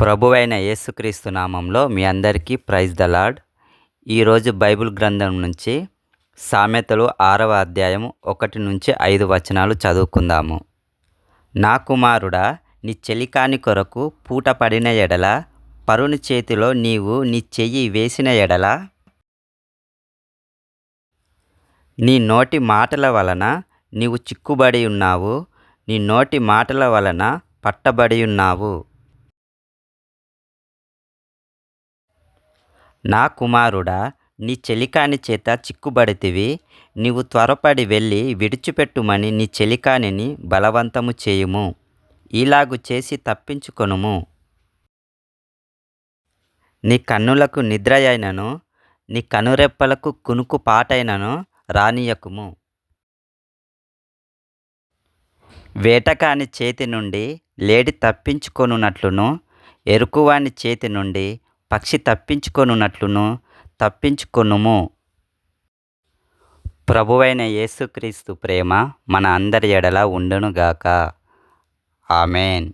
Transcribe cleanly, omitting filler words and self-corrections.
ప్రభువైన యేసుక్రీస్తు నామంలో మీ అందరికీ ప్రైజ్ ద లార్డ్. ఈరోజు బైబిల్ గ్రంథం నుంచి సామెతలు 6వ అధ్యాయం 1-5 వచనాలు చదువుకుందాము. నా కుమారుడా, నీ చెలికాని కొరకు పూట పడిన ఎడల, పరుని చేతిలో నీవు నీ చెయ్యి వేసిన ఎడల, నీ నోటి మాటల వలన నీవు చిక్కుబడి ఉన్నావు, నీ నోటి మాటల వలన పట్టబడి ఉన్నావు. నా కుమారుడా, నీ చెలికాని చేత చిక్కుబడితివి. నీవు త్వరపడి వెళ్ళి విడిచిపెట్టుమని నీ చెలికానిని బలవంతము చేయుము. ఇలాగు చేసి తప్పించుకొనుము. నీ కన్నులకు నిద్రయైనను, నీ కనురెప్పలకు కునుకు పాటైనను రానియకుము. వేటకాని చేతి నుండి లేడి తప్పించుకొనున్నట్లును, ఎరుకువాని చేతి నుండి పక్షి తప్పించుకొనున్నట్లును తప్పించుకొనుము. ప్రభువైన యేసుక్రీస్తు ప్రేమ మన అందరి ఎడల ఉండునుగాక. ఆమేన్.